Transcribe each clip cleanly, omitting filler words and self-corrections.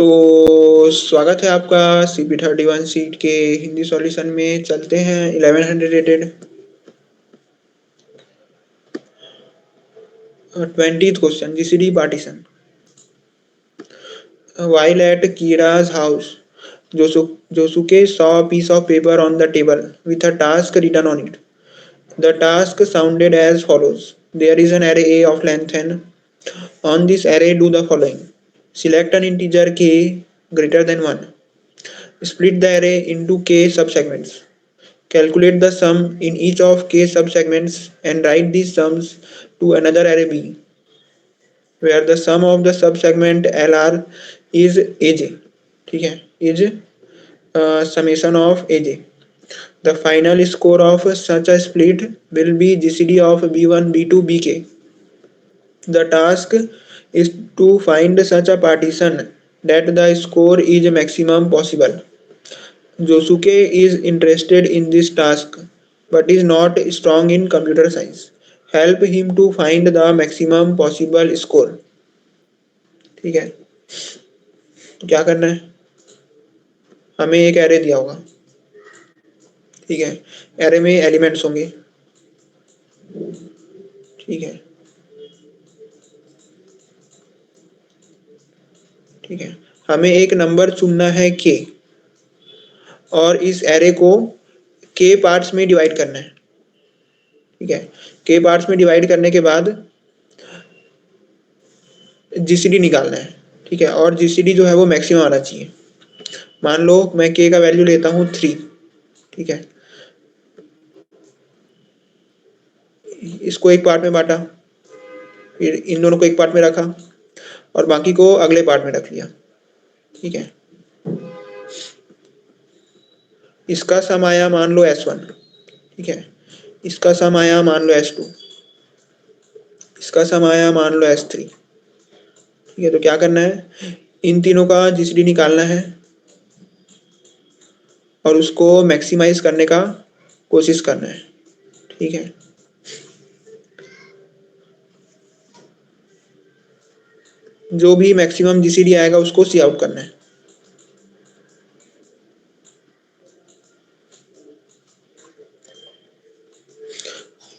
तो स्वागत है आपका CP31 सीट के हिंदी सॉल्यूशन में। चलते हैं 1100 rated 20th question, GCD partition. While at Kira's house, Josuke saw a piece of paper on the table with a task written on it. The task sounded as follows: there is an array A of length n. On this array, do the following: select an integer k greater than 1. Split the array into k subsegments. Calculate the sum in each of k subsegments and write these sums to another array B, where the sum of the subsegment LR is AJ. ठीक है, is summation of AJ. The final score of such a split will be GCD of B1, B2, BK. The task is to find such a partition that the score is maximum possible. Josuke is interested in this task but is not strong in computer science. Help him to find the maximum possible score. ठीक है, तो क्या करना है, हमें एक array दिया होगा। ठीक है, एरे में एलिमेंट्स होंगे। ठीक है, ठीक है, हमें एक नंबर चुनना है के और इस एरे को के पार्ट्स में डिवाइड करना है। ठीक है, के पार्ट्स में डिवाइड करने के बाद जीसीडी निकालना है। ठीक है, और जीसीडी जो है वो मैक्सिमम आना चाहिए। मान लो मैं के का वैल्यू लेता हूँ 3। ठीक है, इसको एक पार्ट में बांटा, फिर इन दोनों को एक पार्ट में रखा और बाकी को अगले पार्ट में रख लिया। ठीक है, इसका सम आया मान लो S1। ठीक है, इसका सम आया मान लो S2, इसका सम आया मान लो S3। ठीक है, तो क्या करना है, इन तीनों का जीसीडी निकालना है और उसको मैक्सिमाइज करने का कोशिश करना है। ठीक है, जो भी मैक्सिमम जीसीडी आएगा उसको सी आउट करना है।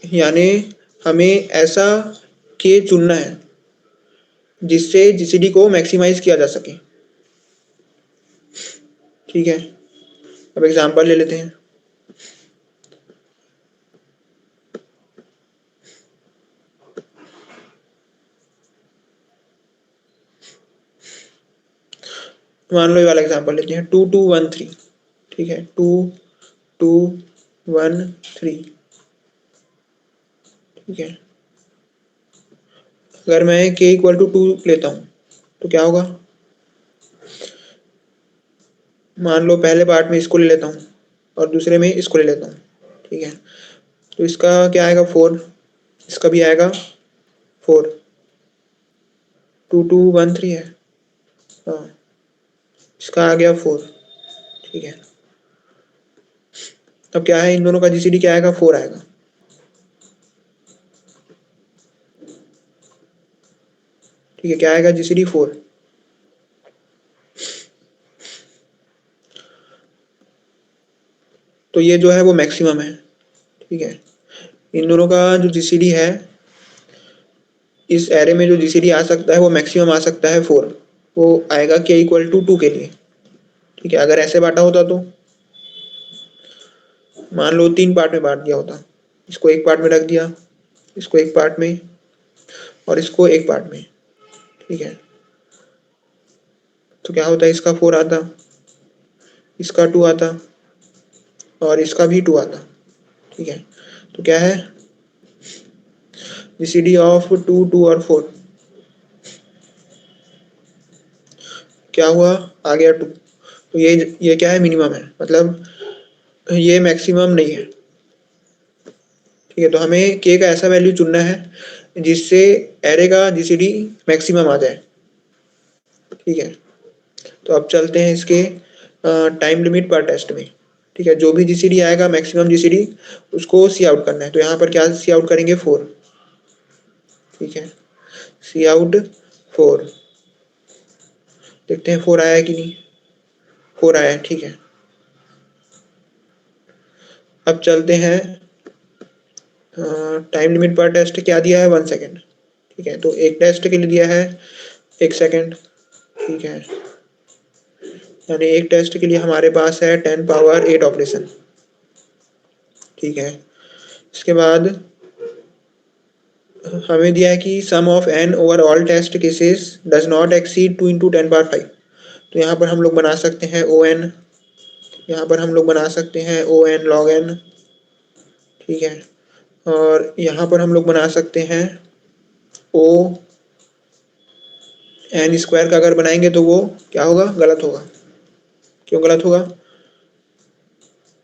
यानी हमें ऐसा के चुनना है जिससे जीसीडी को मैक्सिमाइज किया जा सके। ठीक है, अब एग्जांपल ले लेते हैं। मान लो ये वाला एग्जांपल लेते हैं 2213। ठीक है, 2213। ठीक है, अगर मैं k इक्वल टू 2 लेता हूं तो क्या होगा, मान लो पहले पार्ट में इसको ले लेता हूं और दूसरे में इसको ले लेता हूं। ठीक है, तो इसका क्या आएगा 4, इसका भी आएगा 4। 2213 है, हाँ, इसका आ गया 4। ठीक है, अब क्या है, इन दोनों का जीसीडी क्या आएगा, 4 आएगा। ठीक है, क्या आएगा, जीसीडी 4। तो ये जो है वो मैक्सिमम है। ठीक है, इन दोनों का जो जीसीडी है, इस एरे में जो जीसीडी आ सकता है वो मैक्सिमम आ सकता है 4। वो आएगा k इक्वल टू 2 के लिए। ठीक है, अगर ऐसे बांटा होता तो मान लो 3 पार्ट में बांट दिया होता, इसको एक पार्ट में रख दिया, इसको एक पार्ट में और इसको एक पार्ट में। ठीक है, तो क्या होता है, इसका 4 आता, इसका 2 आता और इसका भी 2 आता। ठीक है, तो क्या है, जीसीडी ऑफ 2, 2 और 4 क्या हुआ, आ गया 2। तो ये क्या है, मिनिमम है, मतलब ये मैक्सिमम नहीं है। ठीक है, तो हमें k का ऐसा वैल्यू चुनना है जिससे एरे का जीसीडी मैक्सिमम आ जाए। ठीक है, तो अब चलते हैं इसके टाइम लिमिट पर टेस्ट में। ठीक है, जो भी जीसीडी आएगा मैक्सिमम जीसीडी उसको सी आउट करना है। तो यहाँ पर क्या सी आउट करेंगे, 4। ठीक है, सी आउट 4। देखते हैं 4 आया है कि नहीं। 4 आया है, ठीक है। अब चलते हैं, टाइम लिमिट पर टेस्ट क्या दिया है, 1 सेकेंड। ठीक है, तो एक टेस्ट के लिए दिया है 1 सेकेंड। ठीक है, यानी एक टेस्ट के लिए हमारे पास है 10 पावर 8 ऑपरेशन। ठीक है, इसके बाद हमें दिया है कि sum of N over all test cases does not exceed 2 into 10 power 5। तो यहाँ पर हम लोग बना सकते हैं ओ एन, यहाँ पर हम लोग बना सकते हैं ओ एन लॉग एन। ठीक है, और यहाँ पर हम लोग बना सकते हैं ओ एन स्क्वायर का। अगर बनाएंगे तो वो क्या होगा, गलत होगा। क्यों गलत होगा,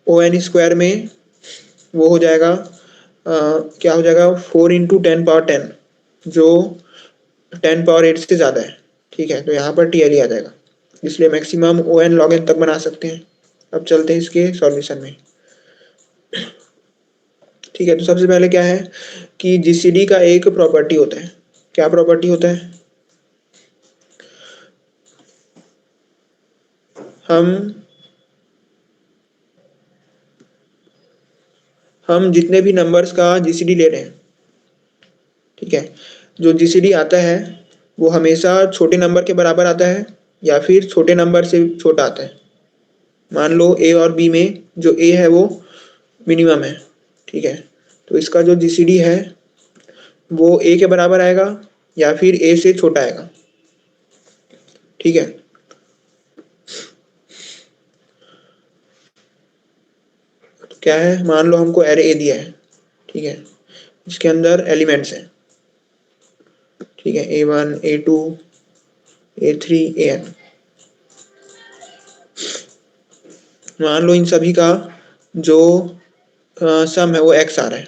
ओ एन स्क्वायर में वो हो जाएगा क्या हो जाएगा, 4 इंटू 10 पावर 10, जो 10 पावर 8 से ज़्यादा है। ठीक है, तो यहाँ पर टी एल ही आ जाएगा, इसलिए maximum O n log n तक बना सकते हैं। अब चलते हैं इसके सॉल्यूशन में। ठीक है, तो सबसे पहले क्या है कि जीसीडी का एक प्रॉपर्टी होता है। क्या प्रॉपर्टी होता है, हम जितने भी नंबर्स का जीसीडी ले रहे हैं, ठीक है, जो जीसीडी आता है वो हमेशा छोटे नंबर के बराबर आता है या फिर छोटे नंबर से छोटा आता है। मान लो ए और बी में जो ए है वो मिनिमम है। ठीक है, तो इसका जो जीसीडी है वो ए के बराबर आएगा या फिर ए से छोटा आएगा। ठीक है, तो क्या है, मान लो हमको एरे ए दिया है। ठीक है, इसके अंदर एलिमेंट्स हैं। ठीक है, A1 A2 A3 AN। मान लो इन सभी का जो सम है वो x आ रहा है।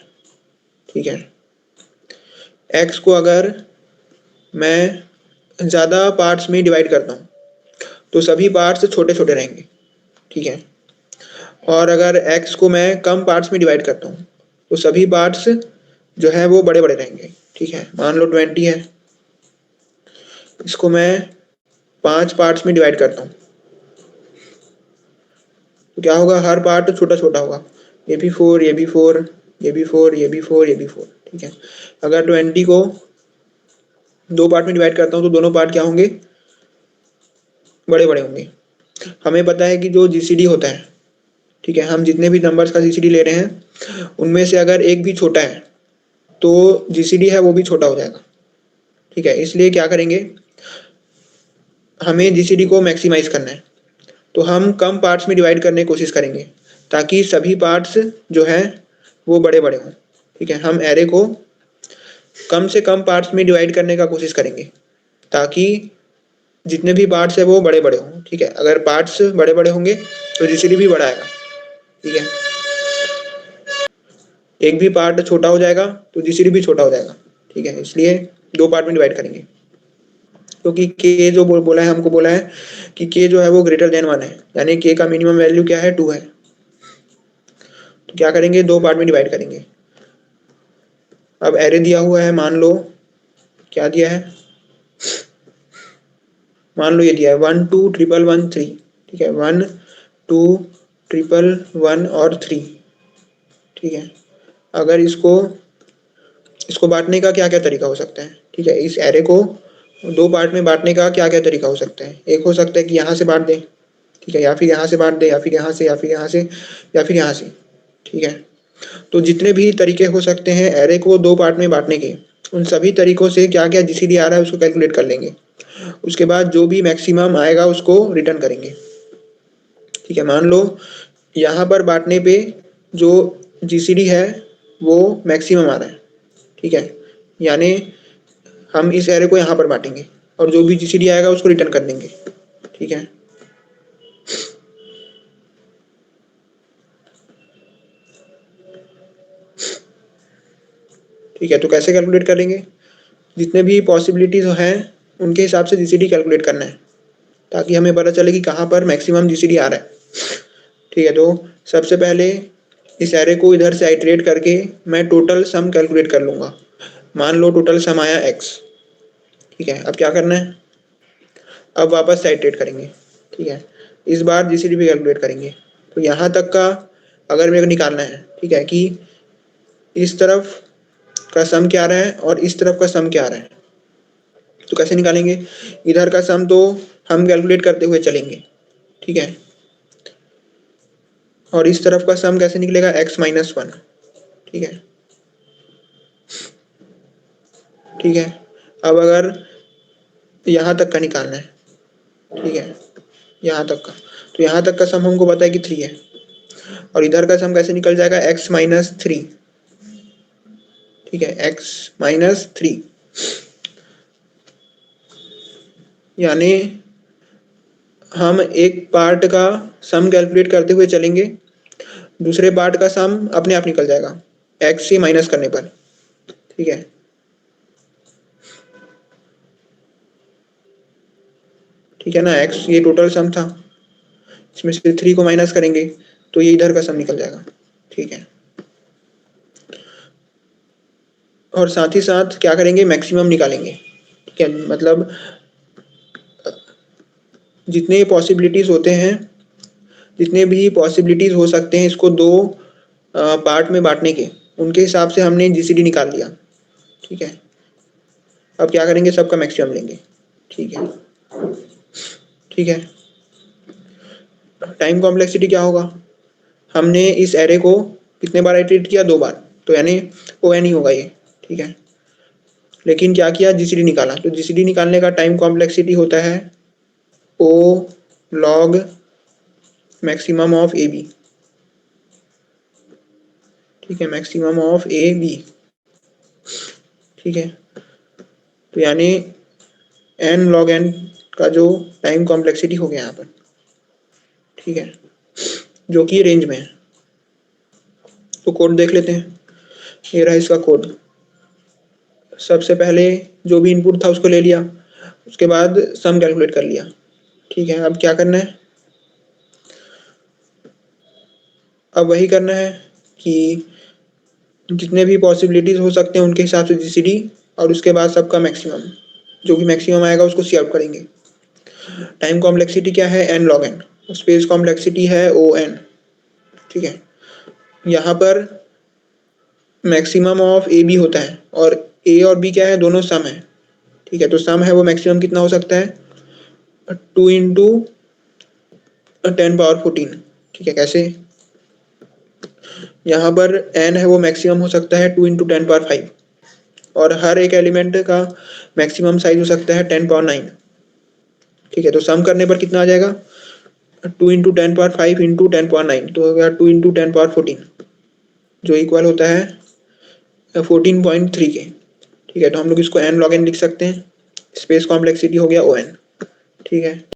ठीक है, x को अगर मैं ज़्यादा पार्ट्स में डिवाइड करता हूँ तो सभी पार्ट्स छोटे छोटे रहेंगे। ठीक है, और अगर x को मैं कम पार्ट्स में डिवाइड करता हूँ तो सभी पार्ट्स जो है वो बड़े बड़े रहेंगे। ठीक है, मान लो 20 है, इसको मैं 5 पार्ट्स में डिवाइड करता हूँ तो क्या होगा, हर पार्ट छोटा छोटा होगा। ये भी 4, ये भी 4, ये भी 4, ये भी 4, ये भी 4। ठीक है, अगर 20 को 2 पार्ट में डिवाइड करता हूँ तो दोनों पार्ट क्या होंगे, बड़े बड़े होंगे। हमें पता है कि जो जीसीडी होता है, ठीक है, हम जितने भी नंबर्स का जीसीडी ले रहे हैं उनमें से अगर एक भी छोटा है तो जीसीडी है वो भी छोटा हो जाएगा। ठीक है, इसलिए क्या करेंगे, हमें जीसीडी को मैक्सिमाइज करना है तो हम कम पार्ट्स में डिवाइड करने की कोशिश करेंगे ताकि सभी पार्ट्स जो हैं वो बड़े बड़े हों। ठीक है, हम एरे को कम से कम पार्ट्स में डिवाइड करने का कोशिश करेंगे ताकि जितने भी पार्ट्स है वो बड़े बड़े हों। ठीक है, अगर पार्ट्स बड़े बड़े होंगे तो जीसीडी भी बड़ा आएगा। ठीक है, एक भी पार्ट छोटा हो जाएगा तो जीसीडी भी छोटा हो जाएगा। ठीक है, इसलिए 2 पार्ट में डिवाइड करेंगे, क्योंकि के जो बोला है, हमको बोला है कि के जो है वो ग्रेटर देन 1 है, यानी के का मिनिमम वैल्यू क्या है, 2 है। तो क्या करेंगे, 2 पार्ट में डिवाइड करेंगे। अब एरे दिया हुआ है, मान लो क्या दिया है, मान लो ये दिया है 1 2 ट्रिपल 1 3। ठीक है, 1 2 ट्रिपल 1 और 3। ठीक है, अगर इसको इसको बांटने का क्या क्या तरीका हो सकता है। ठीक है, इस एरे को 2 पार्ट में बांटने का क्या क्या तरीका हो सकता है। एक हो सकता है कि यहाँ से बांट दें, ठीक है, या फिर यहाँ से बांट दें, या फिर यहाँ से, या फिर यहाँ से, या फिर यहाँ से। ठीक है, तो जितने भी तरीके हो सकते हैं एरे को 2 पार्ट में बांटने के, उन सभी तरीकों से क्या क्या जीसीडी आ रहा है उसको कैलकुलेट कर लेंगे। उसके बाद जो भी मैक्सिमम आएगा उसको रिटर्न करेंगे। ठीक है, मान लो यहाँ पर बांटने पे जो जीसीडी है वो मैक्सिमम आ रहा है। ठीक है, यानी हम इस एरे को यहाँ पर बांटेंगे और जो भी जीसीडी आएगा उसको रिटर्न कर देंगे। ठीक है, ठीक है, तो कैसे कैलकुलेट करेंगे, जितने भी पॉसिबिलिटीज हैं उनके हिसाब से जीसीडी कैलकुलेट करना है ताकि हमें पता चले कि कहाँ पर मैक्सिमम जीसीडी आ रहा है। ठीक है, तो सबसे पहले इस एरे को इधर से आइटरेट करके मैं टोटल सम कैलकुलेट कर लूँगा। मान लो टोटल सम आया x। ठीक है, अब क्या करना है, अब वापस से आइटरेट करेंगे, ठीक है। इस बार जीसीडी भी कैलकुलेट करेंगे। तो यहाँ तक का अगर मेरे को निकालना है, ठीक है, कि इस तरफ का सम क्या आ रहा है और इस तरफ का सम क्या आ रहा है, तो कैसे निकालेंगे? इधर का सम तो हम कैलकुलेट करते हुए चलेंगे, ठीक है, और इस तरफ का सम कैसे निकलेगा? x-1, ठीक है, ठीक है। अब अगर यहाँ तक का निकालना है, ठीक है, यहाँ तक का, तो यहाँ तक का सम हमको पता है कि 3 है, और इधर का सम कैसे निकल जाएगा? x-3, ठीक है, x-3, यानी हम एक पार्ट का सम कैलकुलेट करते हुए चलेंगे, दूसरे पार्ट का सम अपने आप निकल जाएगा x से माइनस करने पर, ठीक है। ठीक है ना, x ये टोटल सम था, इसमें से 3 को माइनस करेंगे तो ये इधर का सम निकल जाएगा, ठीक है। और साथ ही साथ क्या करेंगे? मैक्सिमम निकालेंगे, ठीक है, मतलब जितने पॉसिबिलिटीज होते हैं, जितने भी पॉसिबिलिटीज हो सकते हैं इसको दो पार्ट में बांटने के, उनके हिसाब से हमने जीसीडी निकाल लिया, ठीक है। अब क्या करेंगे? सबका मैक्सिमम लेंगे, ठीक है, ठीक है। टाइम कॉम्प्लेक्सिटी क्या होगा? हमने इस एरे को कितने बार इटरेट किया? 2 बार, तो यानी ON ही होगा ये, ठीक है। लेकिन क्या किया? जीसीडी निकाला, तो जीसीडी निकालने का टाइम कॉम्प्लेक्सिटी होता है O log maximum of AB, ठीक है, मैक्सिमम ऑफ AB, ठीक है। तो यानी n log n का जो टाइम कॉम्प्लेक्सिटी हो गया यहाँ पर, ठीक है, जो कि रेंज में है। तो कोड देख लेते हैं, ये रहा इसका कोड। सबसे पहले जो भी इनपुट था उसको ले लिया, उसके बाद सम कैलकुलेट कर लिया, ठीक है। अब क्या करना है? अब वही करना है कि जितने भी पॉसिबिलिटीज हो सकते हैं उनके हिसाब से जीसीडी, और उसके बाद सबका मैक्सिमम, जो भी मैक्सिमम आएगा उसको सी आउट करेंगे। टाइम कॉम्प्लेक्सिटी क्या है? n log n, space complexity है ON, ठीक है। यहाँ पर मैक्सिमम ऑफ ए बी होता है, और ए और बी क्या है? दोनों सम है, ठीक है। तो सम है वो मैक्सिमम कितना हो सकता है? 2 इंटू 10^14, ठीक है। कैसे? यहाँ पर n है वो मैक्सिमम हो सकता है 2 इंटू 10^5, और हर एक एलिमेंट का मैक्सिमम साइज हो सकता है 10^9, ठीक है। तो सम करने पर कितना आ जाएगा? 2 इंटू 10^5 इंटू 10^9, तो हो गया 2 इंटू 10^14, जो इक्वल होता है 14.3 के, ठीक है। तो हम लोग इसको n log n लिख सकते हैं, स्पेस कॉम्प्लेक्सिटी हो गया ON, ठीक है।